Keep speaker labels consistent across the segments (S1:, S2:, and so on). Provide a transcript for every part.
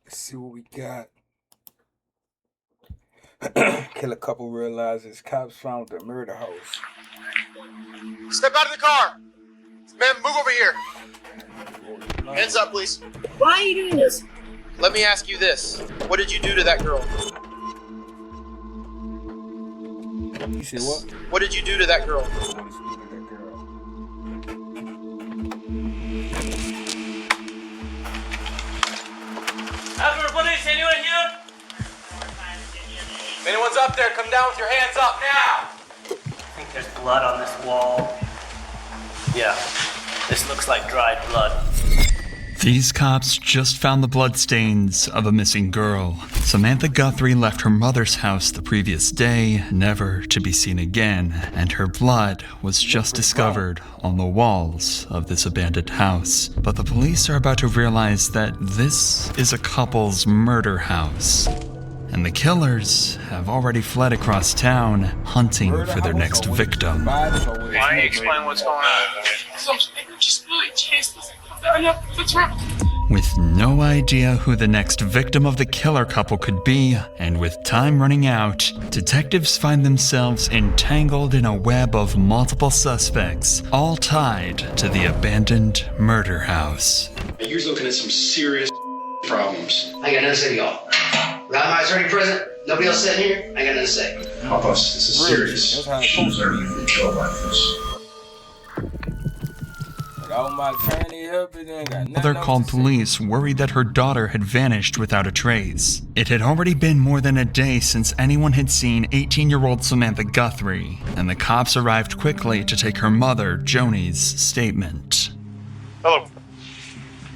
S1: Let's see what we got. Killer couple realizes cops found the murder house.
S2: Step out of the car! Man, move over here! Hands up, please.
S3: Why are you doing this?
S2: Let me ask you this. What did you do to that girl?
S1: You said what?
S2: What did you do to that girl?
S4: Alfred, police, anyone here?
S2: If anyone's up there, come down with your hands up now!
S4: I think there's blood on this wall. Yeah, this looks like dried blood.
S5: These cops just found the bloodstains of a missing girl. Samantha Guthrie left her mother's house the previous day, never to be seen again, and her blood was just discovered on the walls of this abandoned house. But the police are about to realize that this is a couple's murder house. And the killers have already fled across town, hunting for their next victim.
S4: Why don't you explain what's going on?
S3: Just really chased us. What's wrong?
S5: With no idea who the next victim of the killer couple could be, and with time running out, detectives find themselves entangled in a web of multiple suspects, all tied to the abandoned murder house.
S6: You're looking at some serious problems.
S7: I got nothing to say to y'all. Got my attorney present. Nobody else sitting here. I got nothing to say.
S6: Help us. This is serious. She's never been killed like this.
S5: Mother called police, worried that her daughter had vanished without a trace. It had already been more than a day since anyone had seen 18-year-old Samantha Guthrie, and the cops arrived quickly to take her mother, Joni's, statement.
S8: Hello.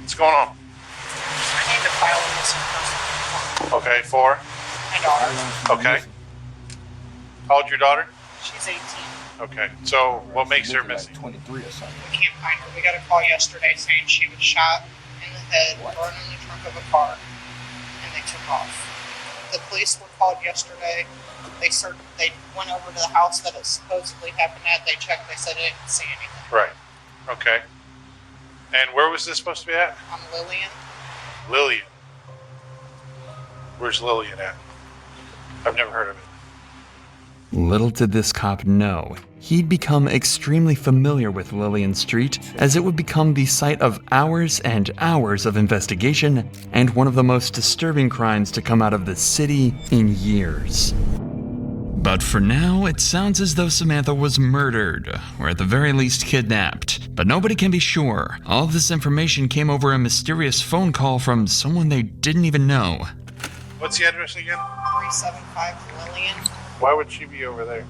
S8: What's going on?
S3: I need to file a missing person.
S8: Okay, for?
S3: My daughter.
S8: Okay. How old's your daughter?
S3: She's 18.
S8: Okay, so what makes her missing?
S1: 23 or something.
S3: We can't find her. We got a call yesterday saying she was shot in the head, thrown in the trunk of a car, and they took off. The police were called yesterday. They went over to the house that it supposedly happened at. They checked. They said they didn't see anything.
S8: Right. Okay. And where was this supposed to be at?
S3: On Lillian.
S8: Lillian. Where's Lillian at? I've never heard of it.
S5: Little did this cop know, he'd become extremely familiar with Lillian Street, as it would become the site of hours and hours of investigation and one of the most disturbing crimes to come out of the city in years. But for now, it sounds as though Samantha was murdered, or at the very least kidnapped. But nobody can be sure. All of this information came over a mysterious phone call from someone they didn't even know.
S8: What's the address again?
S3: 375 Lillian.
S8: Why would she be over there?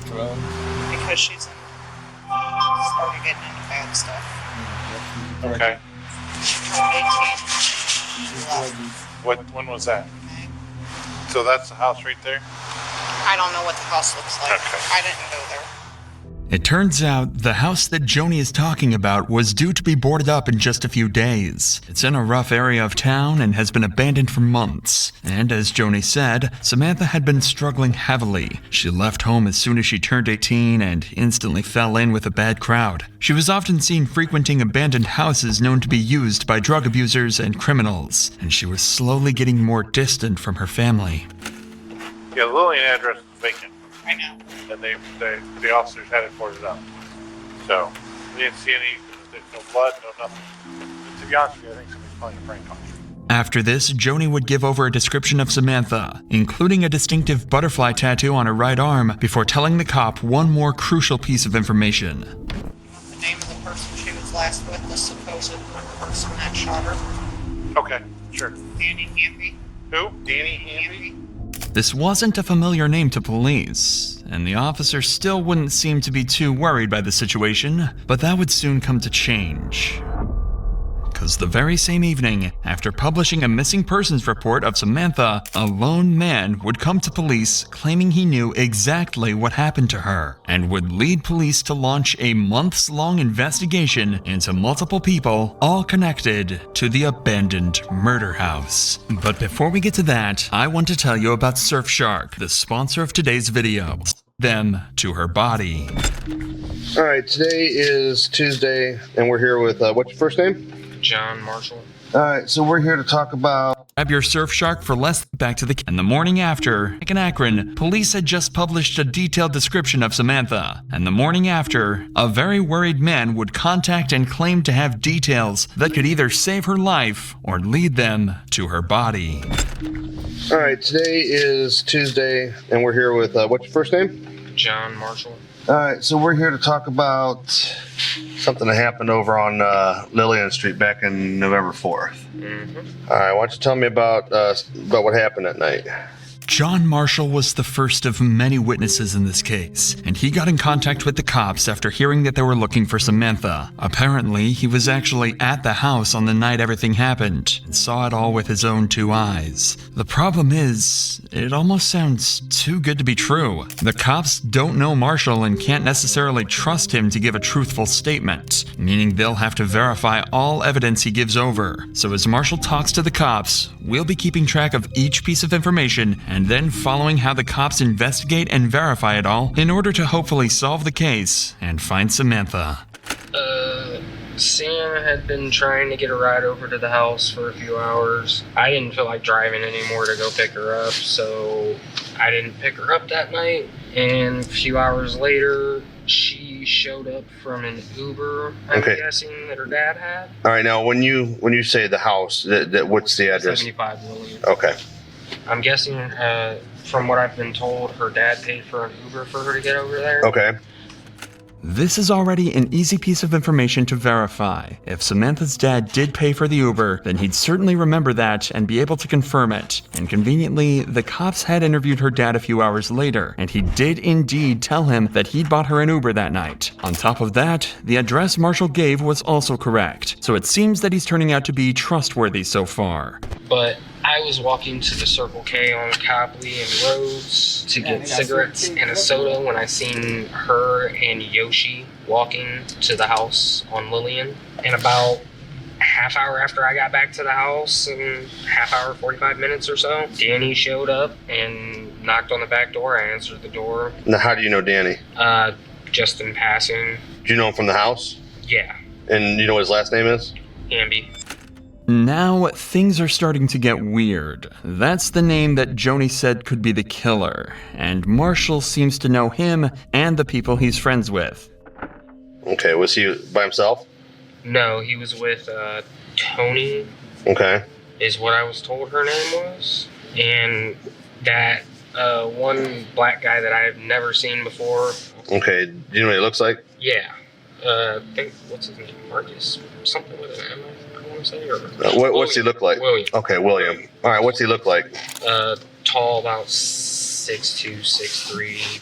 S3: Because she's started getting into bad stuff.
S8: Okay.
S3: She turned 18. She left.
S8: When was that? So that's the house right there?
S3: I don't know what the house looks like.
S8: Okay.
S3: I didn't go there.
S5: It turns out the house that Joni is talking about was due to be boarded up in just a few days. It's in a rough area of town and has been abandoned for months. And as Joni said, Samantha had been struggling heavily. She left home as soon as she turned 18 and instantly fell in with a bad crowd. She was often seen frequenting abandoned houses known to be used by drug abusers and criminals, and she was slowly getting more distant from her family.
S8: Yeah, the Lillian address is vacant.
S3: I know.
S8: And the officers had it boarded up. So, we didn't see no blood, no nothing. To be honest with you, I think somebody's playing a prank on you.
S5: After this, Joni would give over a description of Samantha, including a distinctive butterfly tattoo on her right arm, before telling the cop one more crucial piece of information.
S3: The name of the person she was last with, the supposed person that shot her.
S8: Okay, sure.
S3: Danny Hamby.
S8: Who? Danny Hamby?
S5: This wasn't a familiar name to police, and the officer still wouldn't seem to be too worried by the situation, but that would soon come to change. Because the very same evening, after publishing a missing persons report of Samantha, a lone man would come to police claiming he knew exactly what happened to her, and would lead police to launch a months-long investigation into multiple people, all connected to the abandoned murder house. But before we get to that, I want to tell you about Surfshark, the sponsor of today's video. Them to her body.
S9: All right, today is Tuesday, and we're here with, what's your first name? John Marshall.
S10: All right, so we're here to talk about...
S5: Grab your Surfshark for less. Back to the... And the morning after, in Akron, police had just published a detailed description of Samantha. And the morning after, a very worried man would contact and claim to have details that could either save her life or lead them to her body.
S10: All right, today is Tuesday, and we're here with, what's your first name?
S9: John Marshall.
S10: All right, so we're here to talk about something that happened over on Lillian Street back in November 4th.
S9: Mm-hmm.
S10: All right, why don't you tell me about what happened that night?
S5: John Marshall was the first of many witnesses in this case, and he got in contact with the cops after hearing that they were looking for Samantha. Apparently, he was actually at the house on the night everything happened, and saw it all with his own 2 eyes. The problem is, it almost sounds too good to be true. The cops don't know Marshall and can't necessarily trust him to give a truthful statement, meaning they'll have to verify all evidence he gives over. So as Marshall talks to the cops, we'll be keeping track of each piece of information and then following how the cops investigate and verify it all in order to hopefully solve the case and find Samantha.
S9: Sam had been trying to get a ride over to the house for a few hours. I didn't feel like driving anymore to go pick her up, so I didn't pick her up that night. And a few hours later, she showed up from an Uber, I'm guessing, that her dad had.
S10: All right, now when you say the house, what's the address?
S9: 75 William.
S10: Okay.
S9: I'm guessing, from what I've been told, her dad paid for an Uber for her to get over there.
S10: Okay.
S5: This is already an easy piece of information to verify. If Samantha's dad did pay for the Uber, then he'd certainly remember that and be able to confirm it. And conveniently, the cops had interviewed her dad a few hours later, and he did indeed tell him that he'd bought her an Uber that night. On top of that, the address Marshall gave was also correct, so it seems that he's turning out to be trustworthy so far.
S9: But I was walking to the Circle K on Copley and Rhodes to get cigarettes and a soda when I seen her and Yoshi walking to the house on Lillian. And about a half hour after I got back to the house, and half hour, 45 minutes or so, Danny showed up and knocked on the back door. I answered the door.
S10: Now, how do you know Danny?
S9: Just in passing.
S10: Do you know him from the house?
S9: Yeah.
S10: And you know what his last name is?
S9: Amby.
S5: Now, things are starting to get weird. That's the name that Joni said could be the killer, and Marshall seems to know him and the people he's friends with.
S10: Okay, was he by himself?
S9: No, he was with Tony.
S10: Okay.
S9: Is what I was told her name was. And that one black guy that I've never seen before.
S10: Okay, do you know what he looks like?
S9: Yeah. I think, what's his name? Marcus? Something with an M, I want to say. Or
S10: what's he look like?
S9: William.
S10: Okay, William. All right, what's he look like?
S9: Tall, about 6'2", 6'3",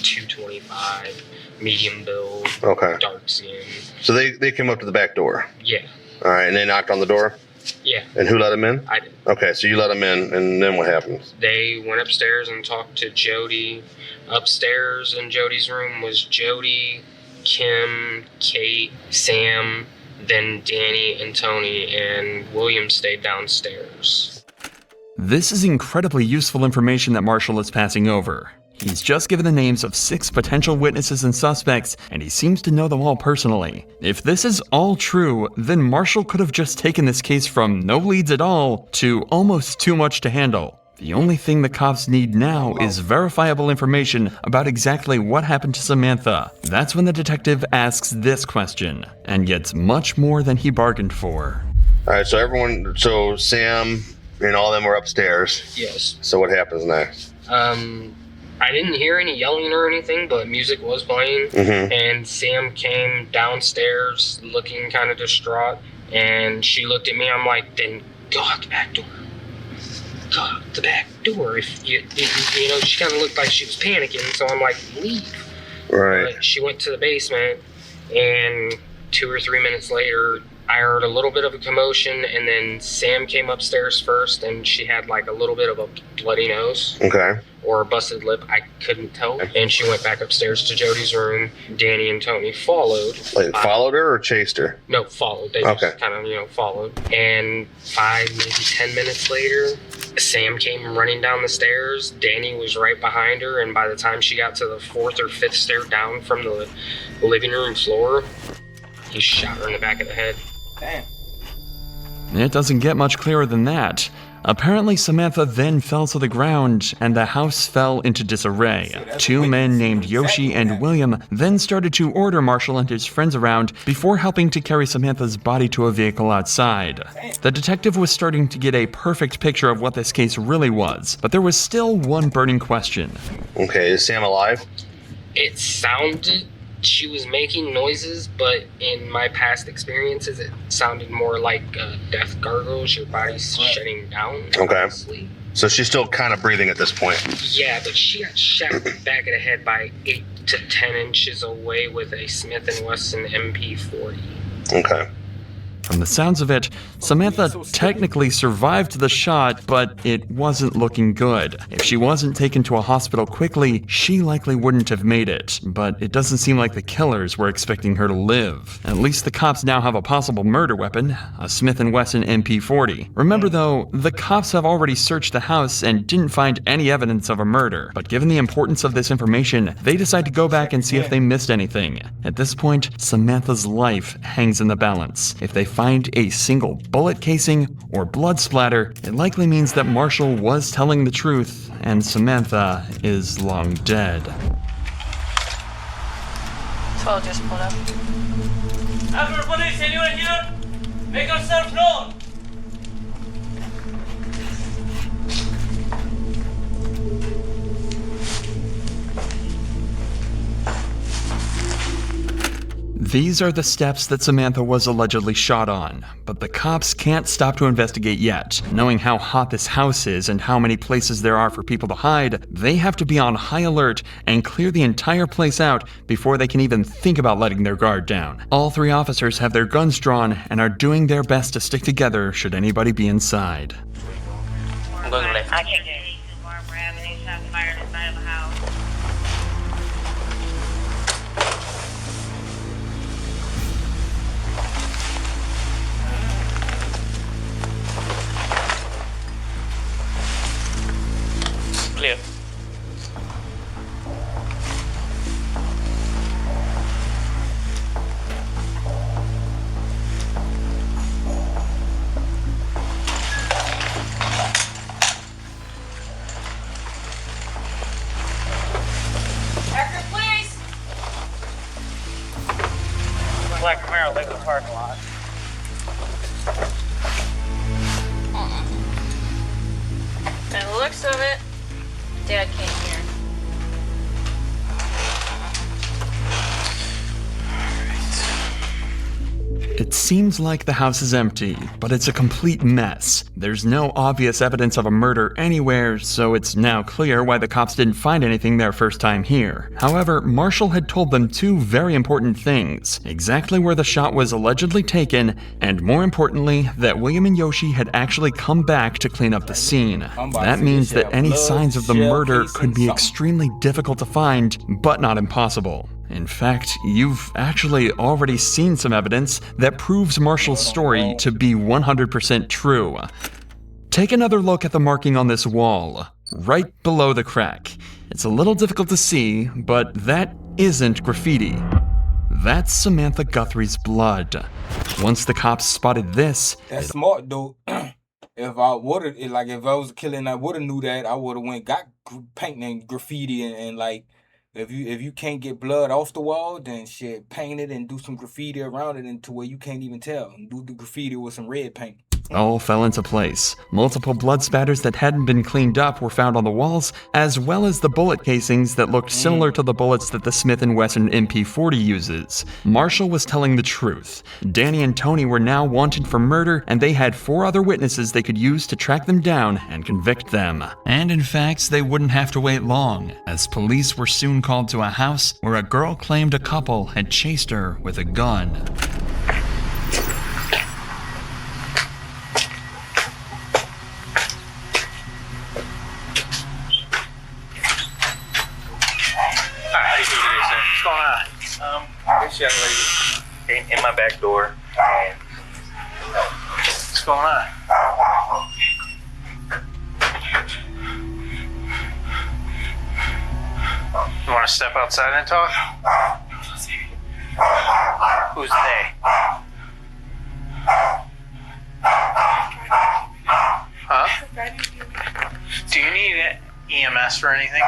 S9: 225, medium build,
S10: okay,
S9: dark skin.
S10: So they came up to the back door?
S9: Yeah.
S10: All right, and they knocked on the door?
S9: Yeah.
S10: And who let him in?
S9: I did.
S10: Okay, so you let him in, and then what happens?
S9: They went upstairs and talked to Jody. Upstairs in Jody's room was Jody, Kim, Kate, Sam, then Danny and Tony, and William stayed downstairs.
S5: This is incredibly useful information that Marshall is passing over. He's just given the names of 6 potential witnesses and suspects, and he seems to know them all personally. If this is all true, then Marshall could have just taken this case from no leads at all to almost too much to handle. The only thing the cops need now is verifiable information about exactly what happened to Samantha. That's when the detective asks this question, and gets much more than he bargained for.
S10: All right, so Sam and all of them were upstairs.
S9: Yes.
S10: So what happens next?
S9: I didn't hear any yelling or anything, but music was playing.
S10: Mm-hmm.
S9: And Sam came downstairs looking kind of distraught, and she looked at me. I'm like, then go out the back door. Go out the back door. If you know, she kind of looked like she was panicking, so I'm like, leave.
S10: Right.
S9: But she went to the basement, and 2 or 3 minutes later, I heard a little bit of a commotion, and then Sam came upstairs first, and she had like a little bit of a bloody nose.
S10: Okay.
S9: Or a busted lip, I couldn't tell. And she went back upstairs to Jody's room. Danny and Tony followed.
S10: Like followed her or chased her?
S9: No, followed. They just kind of, followed. And 5, maybe 10 minutes later, Sam came running down the stairs. Danny was right behind her, and by the time she got to the 4th or 5th stair down from the living room floor, he shot her in the back of the head.
S1: Damn.
S5: It doesn't get much clearer than that. Apparently, Samantha then fell to the ground, and the house fell into disarray. Two men named Yoshi and William then started to order Marshall and his friends around before helping to carry Samantha's body to a vehicle outside. The detective was starting to get a perfect picture of what this case really was, but there was still one burning question.
S10: Okay, is Sam alive?
S9: It sounded she was making noises, but in my past experiences, it sounded more like death gargles, your body's shutting down.
S10: Okay.
S9: Honestly.
S10: So she's still kind of breathing at this point.
S9: Yeah, but she got shot in the back of the head by 8 to 10 inches away with a Smith & Wesson MP40.
S10: Okay.
S5: From the sounds of it, Samantha technically survived the shot, but it wasn't looking good. If she wasn't taken to a hospital quickly, she likely wouldn't have made it, but it doesn't seem like the killers were expecting her to live. At least the cops now have a possible murder weapon, a Smith & Wesson MP40. Remember though, the cops have already searched the house and didn't find any evidence of a murder, but given the importance of this information, they decide to go back and see if they missed anything. At this point, Samantha's life hangs in the balance. If they find a single bullet casing or blood splatter, it likely means that Marshall was telling the truth and Samantha is long dead.
S11: 12 just pulled up.
S4: After police, anyone here? Make yourself known.
S5: These are the steps that Samantha was allegedly shot on, but the cops can't stop to investigate yet. Knowing how hot this house is and how many places there are for people to hide, they have to be on high alert and clear the entire place out before they can even think about letting their guard down. All three officers have their guns drawn and are doing their best to stick together should anybody be inside.
S11: I'm going left. I can't get
S4: Clear.
S11: Actor, please!
S4: Black Camaro, leave the parking lot.
S11: By the looks of it, Dad came here.
S5: It seems like the house is empty, but it's a complete mess. There's no obvious evidence of a murder anywhere, so it's now clear why the cops didn't find anything their first time here. However, Marshall had told them two very important things: exactly where the shot was allegedly taken, and more importantly, that William and Yoshi had actually come back to clean up the scene. That means that any signs of the murder could be extremely difficult to find, but not impossible. In fact, you've actually already seen some evidence that proves Marshall's story to be 100% true. Take another look at the marking on this wall, right below the crack. It's a little difficult to see, but that isn't graffiti. That's Samantha Guthrie's blood. Once the cops spotted this,
S1: that's smart though. If I would've, like, if I was killing, I would've knew that. I would've went got painting and graffiti and like. If you can't get blood off the wall, then shit, paint it and do some graffiti around it into where you can't even tell. And do the graffiti with some red paint.
S5: all fell into place. Multiple blood spatters that hadn't been cleaned up were found on the walls, as well as the bullet casings that looked similar to the bullets that the Smith & Wesson MP40 uses. Marshall was telling the truth. Danny and Tony were now wanted for murder, and they had 4 other witnesses they could use to track them down and convict them. And in fact, they wouldn't have to wait long, as police were soon called to a house where a girl claimed a couple had chased her with a gun.
S4: This young lady came in my back door and what's going on? You want to step outside and talk? Who's they?
S12: get EMS or anything?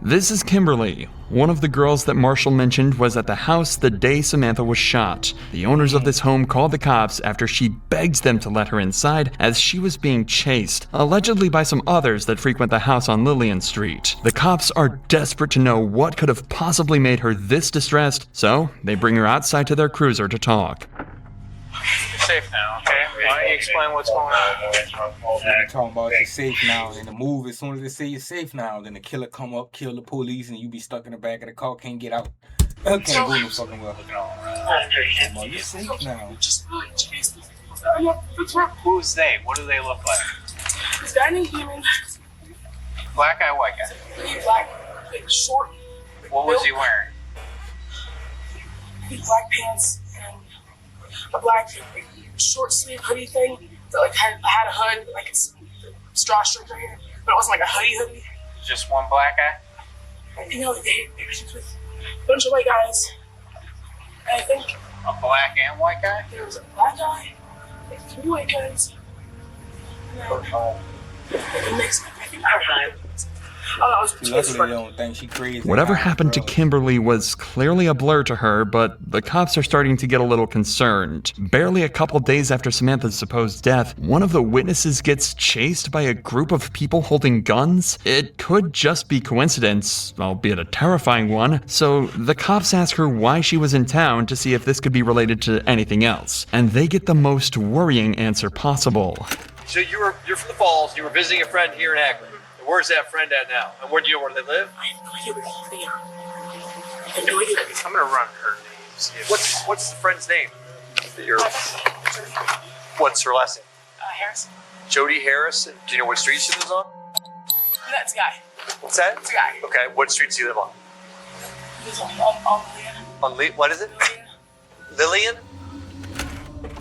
S5: This is Kimberly. One of the girls that Marshall mentioned was at the house the day Samantha was shot. The owners of this home called the cops after she begged them to let her inside as she was being chased, allegedly by some others that frequent the house on Lillian Street. The cops are desperate to know what could have possibly made her this distressed, so they bring her outside to their cruiser to talk.
S12: You're safe now, okay? Why don't you explain what's going on?
S1: They're talking about you're safe now. In the movie, as soon as they say you're safe now, then the killer come up, kill the police, and you be stuck in the back of the car, can't get out. Can't go no fucking well. You're safe now.
S12: Who's they? What do they look like?
S13: This guy named Demon.
S12: Black guy, white guy?
S13: Black, like short.
S12: What was he wearing?
S13: Black pants and a black short sleeve hoodie thing that like had a hood, like it's drawstring right here, but it wasn't like a hoodie.
S12: Just one black guy?
S13: You know, they was with a bunch of white guys. And I think
S12: a black and white guy?
S13: There was a black guy, like 3 white guys, and then a mix. I think I don't know.
S1: Luckily, they don't think she crazy.
S5: Whatever happened to Kimberly was clearly a blur to her, but the cops are starting to get a little concerned. Barely a couple days after Samantha's supposed death, one of the witnesses gets chased by a group of people holding guns. It could just be coincidence, albeit a terrifying one, so the cops ask her why she was in town to see if this could be related to anything else, and they get the most worrying answer possible.
S14: So you're from the Falls, you were visiting a friend here in Akron. Where's that friend at now? And where do you know where they live?
S13: I have no idea where they are. I have no idea.
S12: I'm gonna run her names.
S14: What's the friend's name? What's her last name?
S13: Harrison.
S14: Jody Harrison. Do you know what street she lives on?
S13: That's a guy.
S14: What's that?
S13: It's a guy.
S14: Okay, what street does he live on?
S13: He lives on Lillian.
S14: What is it? Lillian?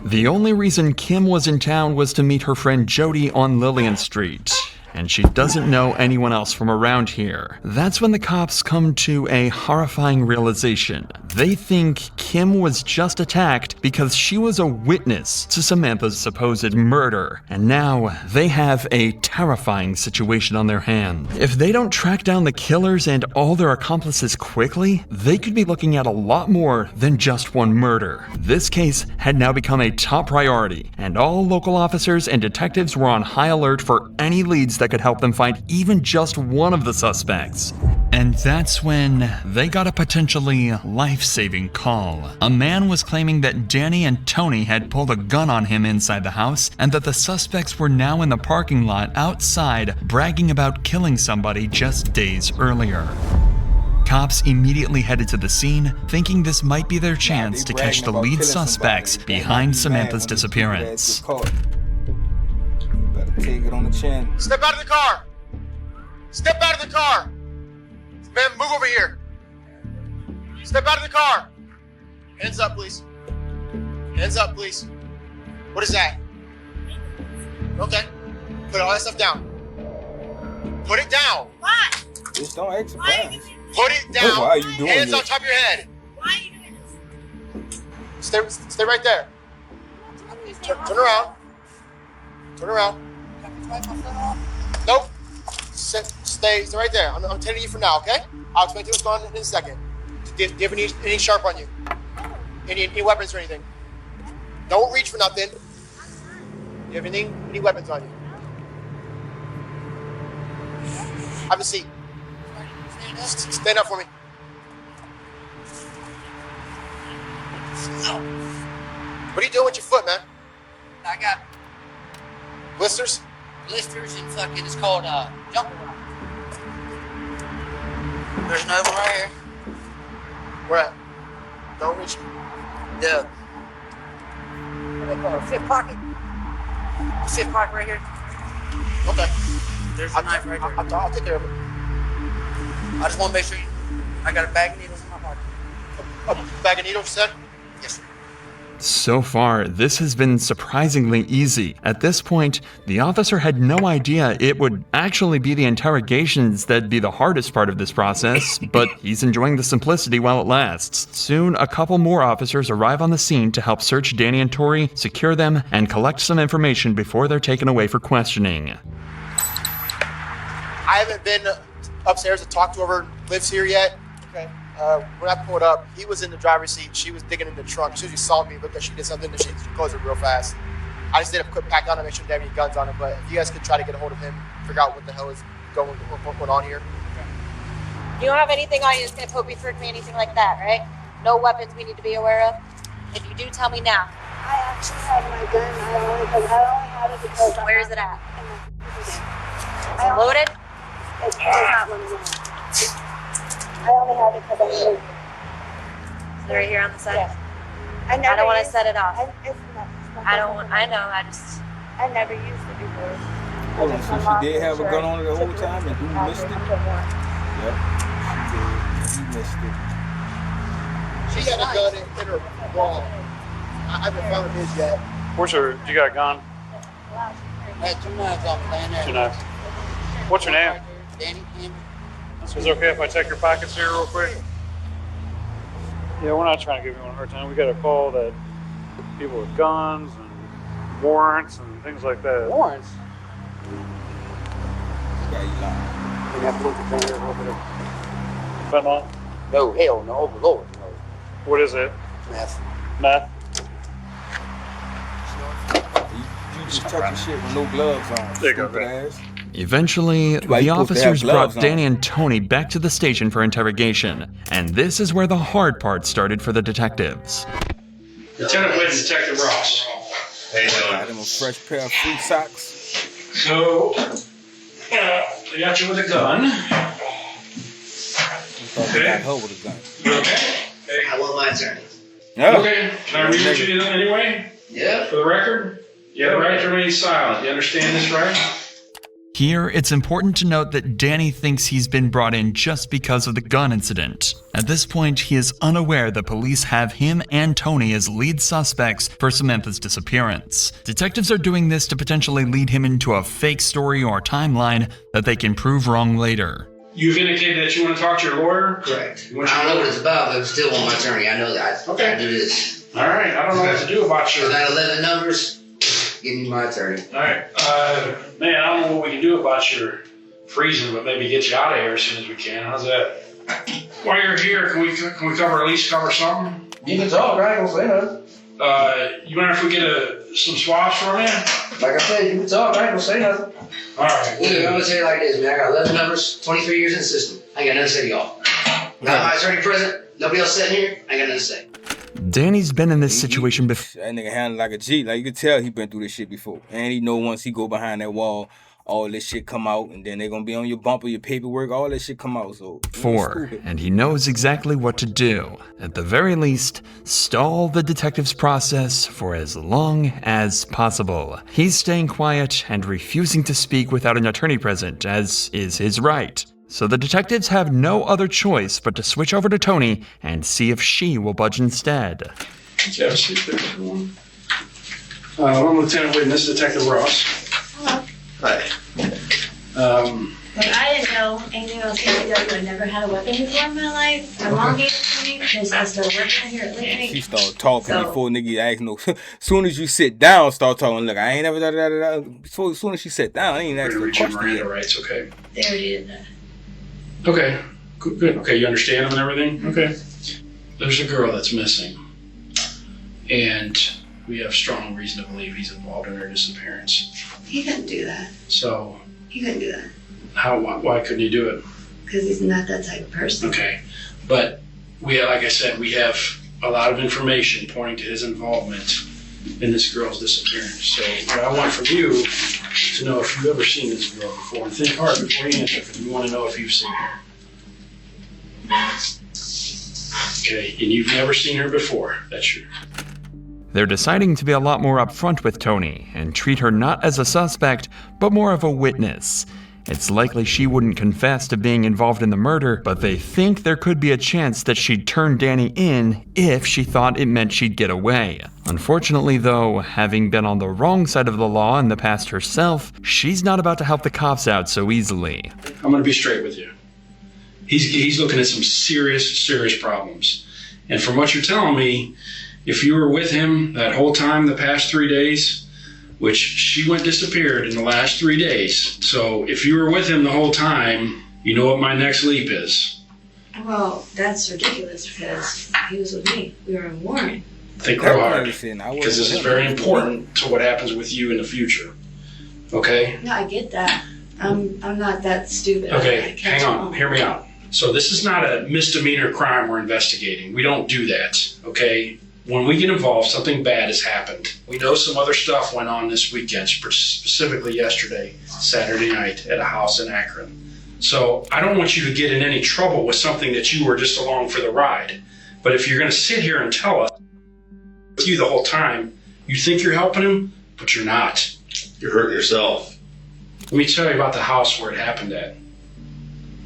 S5: The only reason Kim was in town was to meet her friend Jody on Lillian Street, and she doesn't know anyone else from around here. That's when the cops come to a horrifying realization. They think Kim was just attacked because she was a witness to Samantha's supposed murder, and now they have a terrifying situation on their hands. If they don't track down the killers and all their accomplices quickly, they could be looking at a lot more than just one murder. This case had now become a top priority, and all local officers and detectives were on high alert for any leads that could help them find even just one of the suspects. And that's when they got a potentially life-saving call. A man was claiming that Danny and Tony had pulled a gun on him inside the house, and that the suspects were now in the parking lot outside bragging about killing somebody just days earlier. Cops immediately headed to the scene, thinking this might be their chance to catch the lead suspects behind Samantha's disappearance.
S1: Better take it on the chin.
S2: Step out of the car! Step out of the car! Man, move over here. Step out of the car. Hands up, please. Hands up, please. What is that? Okay. Put all that stuff down. Put it down.
S11: Why?
S1: Just don't act surprised.
S2: Put it down.
S1: Why are you doing
S2: Hands
S1: this?
S2: on top of your head.
S11: Why are you doing this?
S2: Stay right there. Turn around. Turn around. Nope. Stay right there. I'm telling you for now, okay? I'll explain to you what's going on in a second. Do you have any sharp on you? Any weapons or anything? Don't reach for nothing. Do you have any weapons on you? Have a seat. Stand up for me. What are you doing with your foot, man?
S15: I got
S2: Blisters?
S15: blisters and fucking, it's called jumper rock. There's another one right here.
S2: Where at? Don't reach.
S15: Yeah. What do they call it? Fifth pocket. Fifth pocket right here.
S2: Okay.
S15: There's a knife right there.
S2: I'll take care of it.
S15: I just want to make sure I got a bag of needles in my pocket.
S2: A bag of needles, you said?
S15: Yes, sir.
S5: So far, this has been surprisingly easy. At this point, the officer had no idea it would actually be the interrogations that'd be the hardest part of this process, but he's enjoying the simplicity while it lasts. Soon, a couple more officers arrive on the scene to help search Danny and Tori, secure them, and collect some information before they're taken away for questioning.
S2: I haven't been upstairs to talk to whoever lives here yet. Okay. When I pulled up, he was in the driver's seat. She was digging in the trunk. As soon as she saw me, looked like she did something, and she closed it real fast. I just did a quick pat down to make sure they have any guns on it. But if you guys could try to get a hold of him, figure out what the hell is going on here.
S16: You don't have anything on you that's going to poke me, through me, anything like that, right? No weapons we need to be aware of? If you do, tell me now.
S17: I actually have my gun. I only have it because...
S16: Where is it at?
S17: Is it
S16: loaded?
S17: It's not loaded. I only have it because I'm loaded.
S16: Is it right here on the side?
S17: Yes.
S16: I don't want to set it off.
S17: It's not
S16: I know,
S17: I never used it before.
S1: Hold on, so she did have a gun on her the whole time and you missed it? Yep, she did. You missed it.
S2: She got a gun in her wall. I haven't found his yet.
S8: Where's her? You got a gun?
S15: I had 2 knives on me laying there.
S8: 2 knives. What's your name?
S15: Danny Campbell.
S8: Is it okay if I check your pockets here real quick? Yeah, we're not trying to give you a hard time. We got a call that people with guns and warrants and things like that.
S15: Warrants?
S1: Yeah, you lying.
S15: You have to look at there a little bit of...
S8: Fentanyl?
S15: No, hell no, oh Lord, no.
S8: What is it?
S15: Meth.
S8: Meth?
S1: You just touching shit with no gloves on.
S8: There you go, man.
S5: Eventually, the officers brought Danny and Tony back to the station for interrogation, and this is where the hard part started for the detectives.
S12: Lieutenant Whitten, Detective Ross.
S1: Hey, got him a fresh pair of free socks.
S12: So, they got you with a gun.
S1: Thought they got her with a gun.
S12: You okay?
S7: I want my attorney.
S1: Yeah.
S12: Okay, can I read what you did anyway?
S7: Yeah.
S12: For the record? You have the right to remain silent. You understand this, right?
S5: Here, it's important to note that Danny thinks he's been brought in just because of the gun incident. At this point, he is unaware that police have him and Tony as lead suspects for Samantha's disappearance. Detectives are doing this to potentially lead him into a fake story or timeline that they can prove wrong later.
S12: You've indicated that you want to talk to your lawyer?
S7: Correct. I don't know what it's about, but I still want my attorney. I know that.
S12: Okay.
S7: I do this.
S12: All right, I don't know what to do about your...
S7: I got 11 numbers. Give me my attorney.
S12: All right, man, I don't know what we can do about your freezing, but maybe get you out of here as soon as we can. How's that? While you're here, can we cover, at least cover something?
S7: You can talk, right? Don't say nothing.
S12: You mind if we get some swabs from you?
S7: Like I said, you can talk, right? Don't say nothing.
S12: All right.
S7: Look, I'm gonna tell you like this, man. I got 11 numbers, 23 years in the system. I ain't got nothing to say to y'all. Got my attorney present. Nobody else sitting here. I ain't got nothing to say.
S5: Danny's been in this situation before.
S1: That nigga handled like a G. Like, you can tell he been through this shit before. And he know once he go behind that wall, all this shit come out, and then they're gonna be on your bumper, your paperwork, all that shit come out. So
S5: And he knows exactly what to do. At the very least, stall the detective's process for as long as possible. He's staying quiet and refusing to speak without an attorney present, as is his right. So the detectives have no other choice but to switch over to Tony and see if she will budge instead.
S12: Have a seat there, everyone. I'm Lieutenant Whitten. This is Detective Ross.
S17: Hello.
S12: Hi.
S17: But I didn't know anything else going to go. I never had a weapon before in my life. My mom gave it to me because I started working here at Lincoln.
S1: she start talking before nigga ask no. Soon as you sit down, start talking. Look, I ain't never So as soon as she sat down, I ain't asked her a question yet.
S12: Rights, okay.
S17: They already did that.
S12: Okay, good. Okay, you understand him and everything? Okay. There's a girl that's missing. And we have strong reason to believe he's involved in her disappearance.
S17: He couldn't do that.
S12: So,
S17: He couldn't do that.
S12: why couldn't he do it?
S17: Because he's not that type of person.
S12: Okay, but like I said, we have a lot of information pointing to his involvement in this girl's disappearance. So what I want from you to know if you've ever seen this girl before, and think hard before you answer, because we want to know if you've seen her. Okay, and you've never seen her before, that's true.
S5: They're deciding to be a lot more upfront with Tony and treat her not as a suspect, but more of a witness. It's likely she wouldn't confess to being involved in the murder, but they think there could be a chance that she'd turn Danny in if she thought it meant she'd get away. Unfortunately, though, having been on the wrong side of the law in the past herself, she's not about to help the cops out so easily.
S12: I'm gonna be straight with you. He's looking at some serious problems. And from what you're telling me, if you were with him that whole time the past 3 days, which she went disappeared in the last 3 days. So if you were with him the whole time, you know what my next leap is.
S17: Well, that's ridiculous because he was with me. We were in Warren.
S12: Think real hard, because this is very important to what happens with you in the future. Okay?
S17: No, I get that. I'm not that stupid.
S12: Okay, hang on. Hear me out. So this is not a misdemeanor crime we're investigating. We don't do that, okay? When we get involved, something bad has happened. We know some other stuff went on this weekend, specifically yesterday, Saturday night, at a house in Akron. So I don't want you to get in any trouble with something that you were just along for the ride. But if you're gonna sit here and tell us with you the whole time, you think you're helping him, but you're not.
S10: You're hurting yourself.
S12: Let me tell you about the house where it happened at.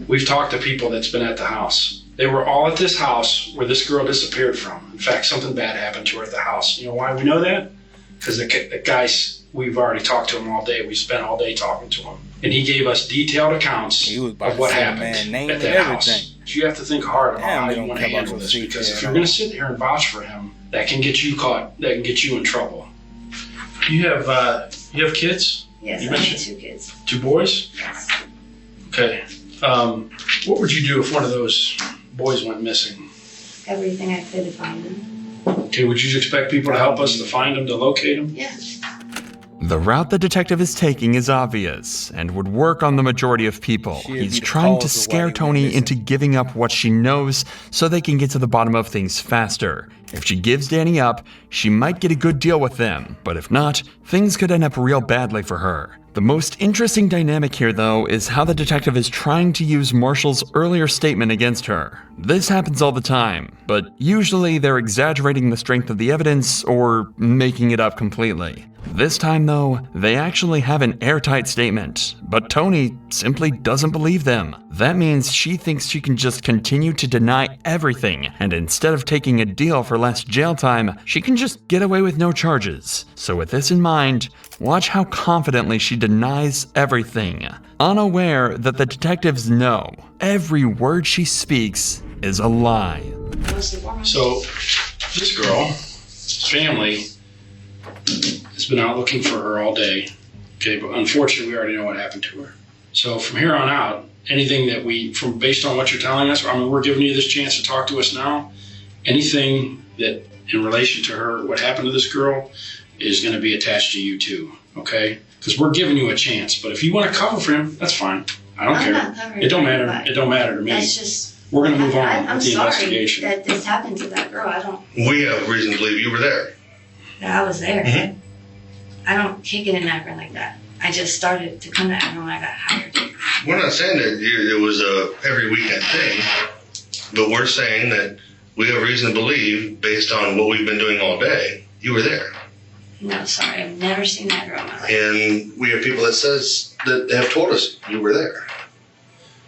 S12: We've talked to people that's been at the house. They were all at this house where this girl disappeared from. In fact, something bad happened to her at the house. You know why we know that? Because the guys, we've already talked to him all day. We spent all day talking to him. And he gave us detailed accounts of what happened at that house. You have to think hard about how you want to handle this, because if you're going to sit here and vouch for him, that can get you caught. That can get you in trouble. You have kids?
S17: Yes,
S12: you
S17: I have
S12: mentioned
S17: 2 kids.
S12: 2 boys?
S17: Yes.
S12: Okay. What would you do if one of those boys went missing?
S17: Everything I could to find them.
S12: Okay, would you expect people to help us to find him, to locate him?
S17: Yeah.
S5: The route the detective is taking is obvious and would work on the majority of people. He's trying to scare Tony into giving up what she knows so they can get to the bottom of things faster. If she gives Danny up, she might get a good deal with them, but if not, things could end up real badly for her. The most interesting dynamic here, though, is how the detective is trying to use Marshall's earlier statement against her. This happens all the time, but usually they're exaggerating the strength of the evidence or making it up completely. This time, though, they actually have an airtight statement, but Tony simply doesn't believe them. That means she thinks she can just continue to deny everything, and instead of taking a deal for less jail time, she can just get away with no charges. So with this in mind, watch how confidently she denies everything, unaware that the detectives know every word she speaks is a lie.
S12: So, this girl's family has been out looking for her all day. Okay, but unfortunately, we already know what happened to her. So from here on out, anything that based on what you're telling us, I mean, we're giving you this chance to talk to us now. Anything that in relation to her, what happened to this girl, is going to be attached to you too. Okay, because we're giving you a chance. But if you want to cover for him, that's fine. I don't care. It don't matter. It don't matter to me.
S17: That's just.
S12: We're going to move on
S17: I'm
S12: with the
S17: sorry
S12: investigation.
S17: that this happened to that girl. I don't.
S10: We have reason to believe you were there.
S17: That I was there.
S10: Mm-hmm.
S17: I don't kick it in Akron like that. I just started to come to Akron when I got hired.
S10: We're not saying that it was a every weekend thing, but we're saying that we have reason to believe, based on what we've been doing all day, you were there.
S17: No, sorry, I've never seen that girl in my life.
S10: And we have people that have told us you were there.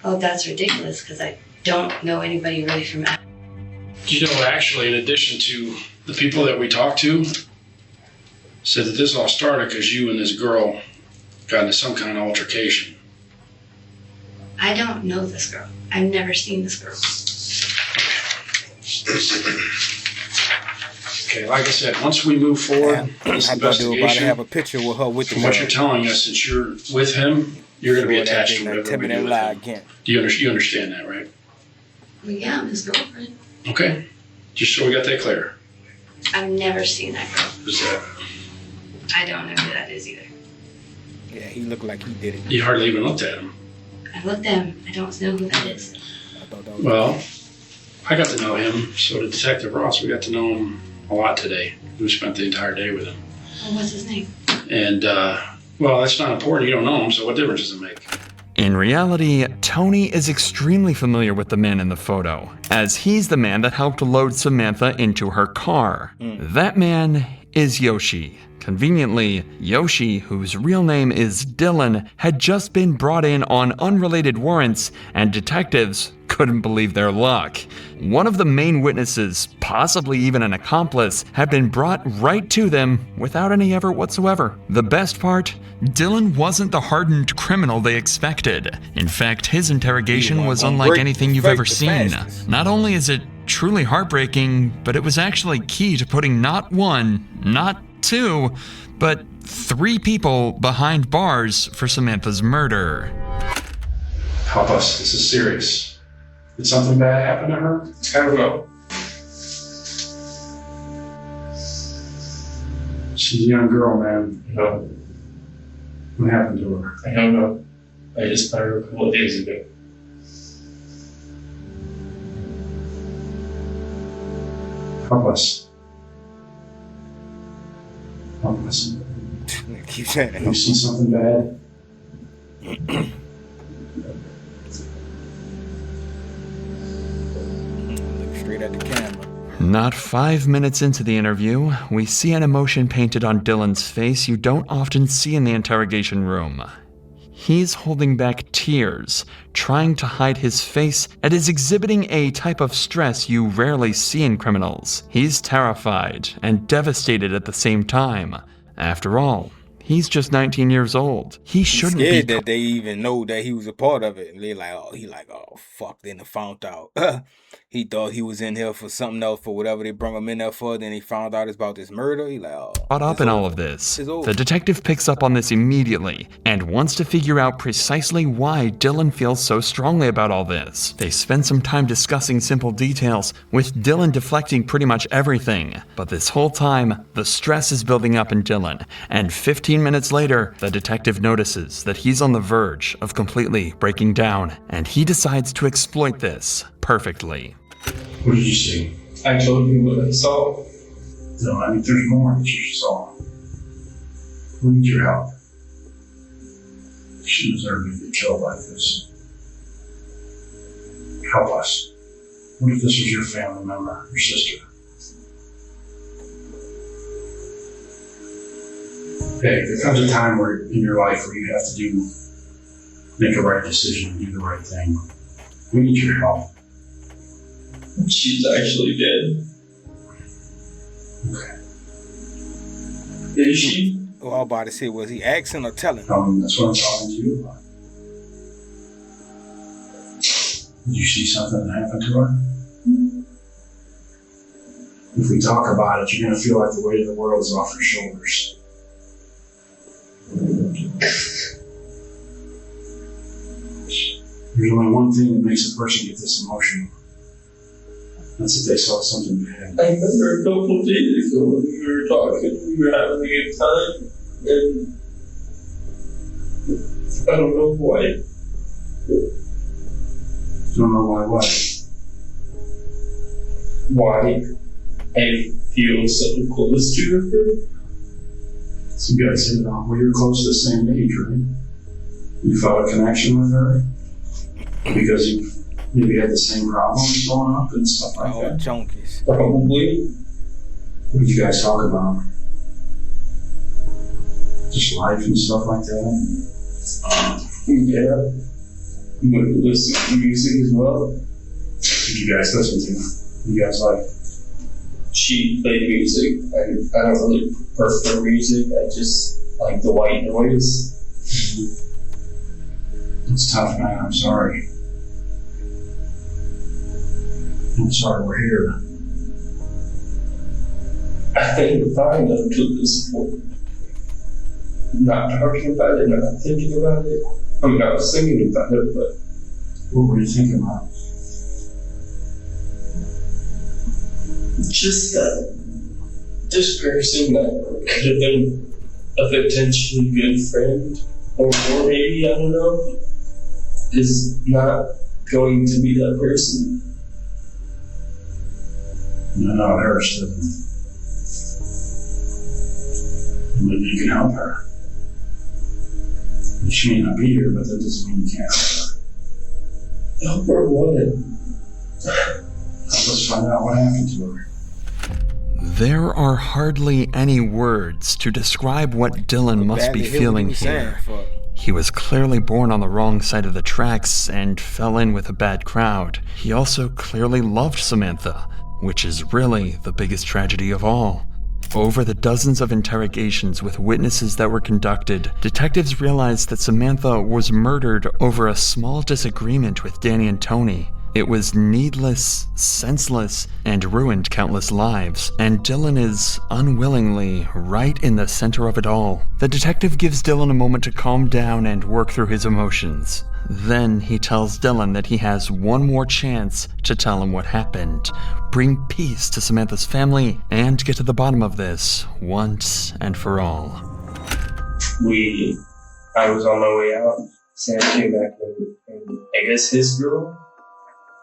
S17: Oh, that's ridiculous because I don't know anybody really from Akron.
S12: You know, actually, in addition to the people that we talked to, said that this all started because you and this girl got into some kind of altercation.
S17: I don't know this girl. I've never seen this girl.
S12: Okay, like I said, once we move forward, this investigation,
S1: have a picture with her with the
S12: from what you're telling us, since you're with him, you're going to be attached to whatever we do with him. You understand that, right?
S17: Well, yeah, I'm his girlfriend.
S12: Okay, just so we got that clear.
S17: I've never seen that girl.
S12: Who's that?
S17: I don't know who that is either.
S1: Yeah, he looked like he did it.
S12: You hardly even looked at him.
S17: I looked at him. I don't know who that is.
S12: Well, I got to know him, so did Detective Ross. We got to know him a lot today. We spent the entire day with him.
S17: Oh, what's his name?
S12: And, well, that's not important. You don't know him, so what difference does it make?
S5: In reality, Tony is extremely familiar with the man in the photo, as he's the man that helped load Samantha into her car. That man is Yoshi. Conveniently, Yoshi, whose real name is Dylan, had just been brought in on unrelated warrants, and detectives couldn't believe their luck. One of the main witnesses, possibly even an accomplice, had been brought right to them without any effort whatsoever. The best part? Dylan wasn't the hardened criminal they expected. In fact, his interrogation was unlike anything you've ever seen. Not only is it truly heartbreaking, but it was actually key to putting not one, not two, but 3 people behind bars for Samantha's murder.
S12: Help us. This is serious. Did something bad happen to her? I don't know. She's a young girl, man.
S18: No.
S12: What happened to her?
S18: I don't know. I just found her a couple of days ago.
S12: Help us. Help us.
S1: Keep saying it.
S12: Have you seen something bad?
S1: Look straight at the camera.
S5: Not 5 minutes into the interview, we see an emotion painted on Dylan's face you don't often see in the interrogation room. He's holding back tears, trying to hide his face, and is exhibiting a type of stress you rarely see in criminals. He's terrified and devastated at the same time. After all, he's just 19 years old. He shouldn't be
S1: scared that they even know that he was a part of it. And they like, oh fuck, then they found out. He thought he was in here for something else, for whatever they brought him in there for. Then he found out it's about this murder. He like, oh.
S5: Caught up in all of this. The detective picks up on this immediately and wants to figure out precisely why Dylan feels so strongly about all this. They spend some time discussing simple details, with Dylan deflecting pretty much everything. But this whole time, the stress is building up in Dylan, and 15 minutes later, the detective notices that he's on the verge of completely breaking down, and he decides to exploit this perfectly.
S12: What did you see?
S18: I told you what I saw.
S12: No, I mean, there's more that you saw. We need your help. She deserved to get killed like this. Help us. What if this was your family member, your sister? Hey, there comes a time where in your life where you have to make a right decision, do the right thing. We need your help.
S18: She's actually dead.
S12: Okay.
S18: Is she?
S1: Well, I was about to say, was he asking or telling?
S12: That's what I'm talking to you about. Did you see something that happened to her? If we talk about it, you're going to feel like the weight of the world is off your shoulders. There's only one thing that makes a person get this emotional. That's if they saw something bad.
S18: I remember a couple of days ago when we were talking, we were having a good time, and I don't know why.
S12: Don't know why what?
S18: Why I feel so close to her.
S12: So you guys hit it off. Well, you're close to the same age, right? You felt a connection with her because you maybe had the same problems going up and stuff like that.
S1: Junkies.
S18: Probably.
S12: What did you guys talk about? Just life and stuff like that?
S18: Yeah. You want to listen to music as well?
S12: What did you guys listen to? You guys like?
S18: She played music. I don't really prefer music. I just like the white noise.
S12: It's tough, man. I'm sorry. I'm sorry we're here.
S18: I think fine up to this point. Not talking about it, not thinking about it. I mean, I was thinking about it, but
S12: what were you thinking about?
S18: Just that this person that could have been a potentially good friend, or more maybe, I don't know, is not going to be that person.
S12: No, it hurts, doesn't it? Maybe you can help her. She may not be here, but that doesn't mean you can't help her.
S18: Help her what?
S12: Let's find out what happened to her.
S5: There are hardly any words to describe what Dylan must be feeling here. He was clearly born on the wrong side of the tracks and fell in with a bad crowd. He also clearly loved Samantha, which is really the biggest tragedy of all. Over the dozens of interrogations with witnesses that were conducted, detectives realized that Samantha was murdered over a small disagreement with Danny and Tony. It was needless, senseless, and ruined countless lives, and Dylan is unwillingly right in the center of it all. The detective gives Dylan a moment to calm down and work through his emotions. Then he tells Dylan that he has one more chance to tell him what happened, bring peace to Samantha's family, and get to the bottom of this once and for all.
S18: I was on my way out. Sam came back and I guess his girl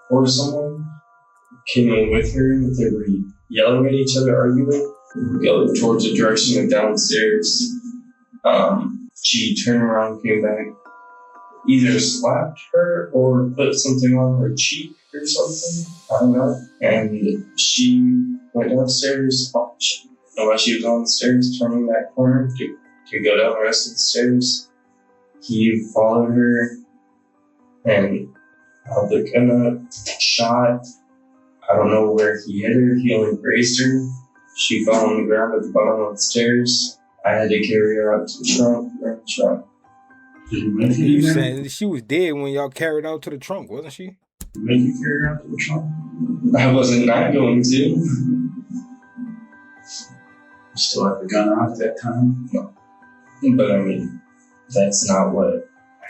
S18: or someone came in with her. They were yelling at each other, arguing. We go towards the direction of downstairs. She turned around, came back, either slapped her or put something on her cheek or something. I don't know. And she went downstairs. While she was on the stairs, turning that corner to go down the rest of the stairs, he followed her and held the gun up, shot. I don't know where he hit her. He only grazed her. She fell on the ground at the bottom of the stairs. I had to carry her out to the trunk.
S1: You saying she was dead when y'all carried out to the trunk, wasn't she?
S12: Make you carry her out to the trunk?
S18: I wasn't not going to.
S12: You still have the gun out at that time?
S18: No. But I mean, that's not what I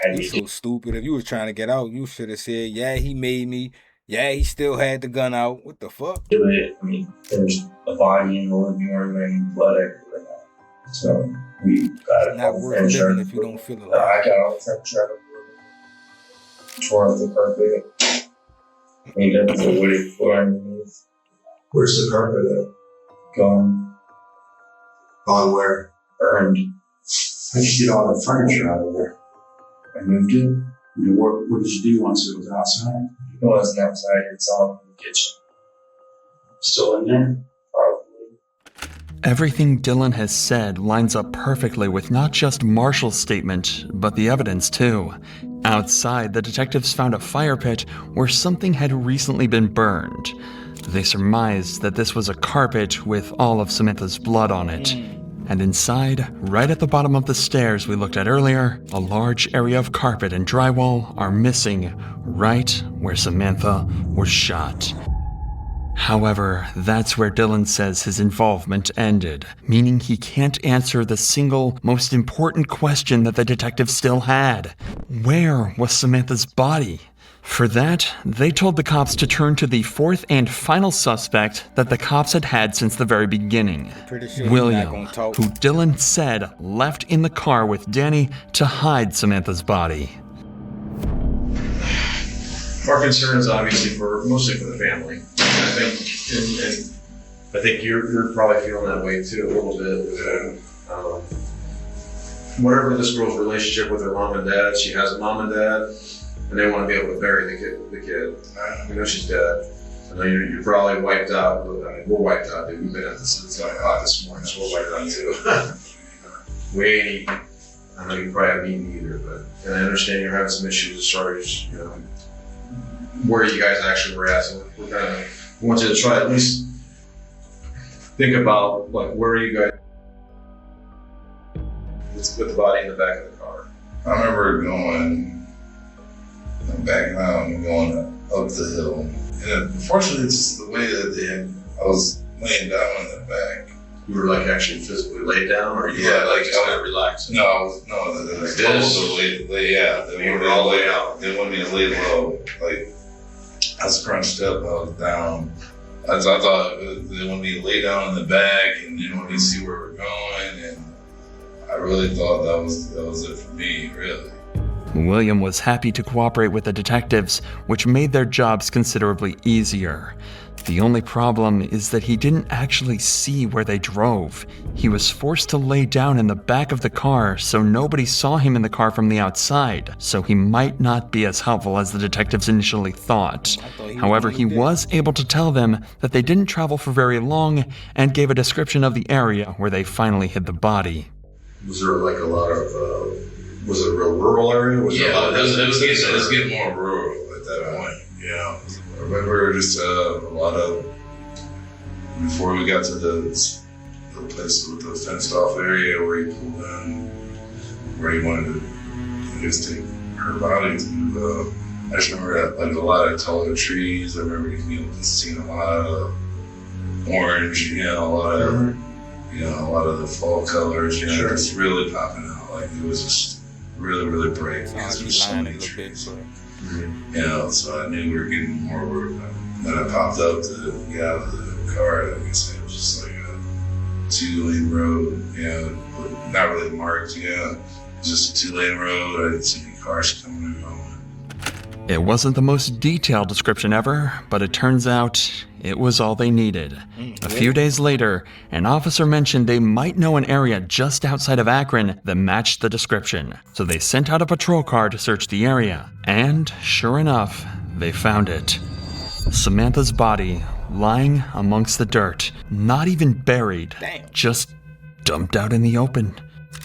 S18: had to do.
S1: So stupid. If you was trying to get out, you should have said, yeah, he made me. Yeah, he still had the gun out. What the fuck?
S18: Do it. I mean, there's a body in the living room and blood everywhere now. So we got it.
S1: Not worth living if you don't feel alive.
S18: I got all the furniture out of the room. Tore up the carpet. I mean, there's a wooded floor underneath.
S10: Where's the carpet at?
S18: Gone.
S10: Gone where?
S18: Burned.
S12: How'd you get all the furniture out of there?
S18: I moved it.
S12: What did you do once it was outside?
S18: It wasn't outside, it's all in the kitchen.
S12: Still in there?
S18: Probably.
S5: Everything Dylan has said lines up perfectly with not just Marshall's statement, but the evidence too. Outside, the detectives found a fire pit where something had recently been burned. They surmised that this was a carpet with all of Samantha's blood on it. And inside, right at the bottom of the stairs we looked at earlier, a large area of carpet and drywall are missing right where Samantha was shot. However, that's where Dylan says his involvement ended, meaning he can't answer the single most important question that the detective still had. Where was Samantha's body? For that, they told the cops to turn to the fourth and final suspect that the cops had had since the very beginning,
S1: Sure
S5: William, who Dylan said left in the car with Danny to hide Samantha's body.
S19: Our concern is obviously mostly for the family. I think you're probably feeling that way too a little bit. Whatever this girl's relationship with her mom and dad, she has a mom and dad. And they want to be able to bury the kid. We know she's dead. I know you're probably wiped out. I mean, we're wiped out, dude. We've been at this since 9 o'clock this morning, so we're wiped out too. We ain't eating. I know you probably haven't eaten either, but and I understand you're having some issues as far as where you guys actually were at. So we want you to try at least think about where are you guys with the body in the back of the car.
S10: I remember going back home and going up the hill. And unfortunately, it's just the way that I was laying down in the back.
S19: You were actually physically laid down, or you were just kind of relaxing?
S10: No, the
S19: this?
S10: Yeah.
S19: You were all laid out.
S10: They wanted me to lay low. I was crunched up, I was down. I thought they wanted me to lay down in the back and they wanted me to see where we're going. And I really thought that was it for me, really.
S5: William was happy to cooperate with the detectives, which made their jobs considerably easier. The only problem is that he didn't actually see where they drove. He was forced to lay down in the back of the car so nobody saw him in the car from the outside, so he might not be as helpful as the detectives initially thought. However, he was able to tell them that they didn't travel for very long and gave a description of the area where they finally hid the body.
S19: Was there a lot of Was it a real rural area? Was
S10: Yeah,
S19: it
S10: it was getting more rural at that point. Yeah, I remember just a lot of before we got to the place with the fenced off area where he pulled in, where he wanted to, I guess, take her body to. I just remember that, like a lot of taller trees. I remember seeing a lot of orange, a lot of the fall colors, just really popping out. Like it was just really, really bright. Because there was so many trees. So I knew we were getting more work. Then I popped up to get out of the car. I guess it was just like a 2-lane road, but not really marked, just a 2-lane road. I didn't see any cars coming and going.
S5: It wasn't the most detailed description ever, but it turns out it was all they needed. A few days later, an officer mentioned they might know an area just outside of Akron that matched the description. So they sent out a patrol car to search the area. And, sure enough, they found it. Samantha's body lying amongst the dirt, not even buried, just dumped out in the open.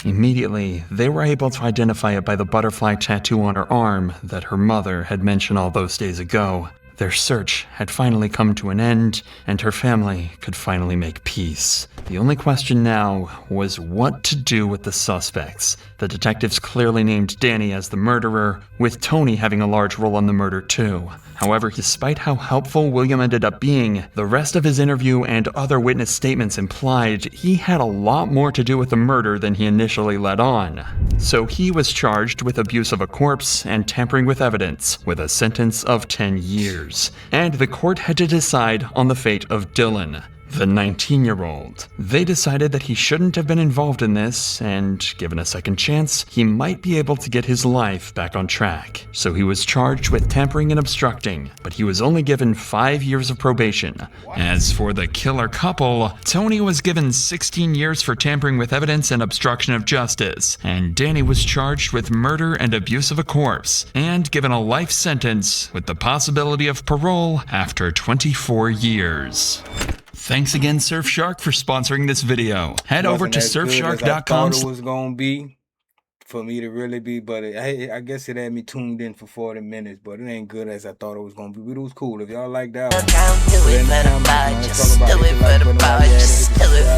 S5: Immediately, they were able to identify it by the butterfly tattoo on her arm that her mother had mentioned all those days ago. Their search had finally come to an end, and her family could finally make peace. The only question now was what to do with the suspects. The detectives clearly named Danny as the murderer, with Tony having a large role in the murder too. However, despite how helpful William ended up being, the rest of his interview and other witness statements implied he had a lot more to do with the murder than he initially let on. So he was charged with abuse of a corpse and tampering with evidence, with a sentence of 10 years. And the court had to decide on the fate of Dylan, the 19-year-old. They decided that he shouldn't have been involved in this, and given a second chance, he might be able to get his life back on track. So he was charged with tampering and obstructing, but he was only given 5 years of probation. As for the killer couple, Tony was given 16 years for tampering with evidence and obstruction of justice, and Danny was charged with murder and abuse of a corpse, and given a life sentence with the possibility of parole after 24 years. Thanks again, Surfshark, for sponsoring this video. Head over to surfshark.com.
S1: I thought it was gonna be for me to really be, but I guess it had me tuned in for 40 minutes, but it ain't good as I thought it was gonna be. But it was cool. If y'all like that one,
S20: Do it for the bar, just do it for the bar, just do it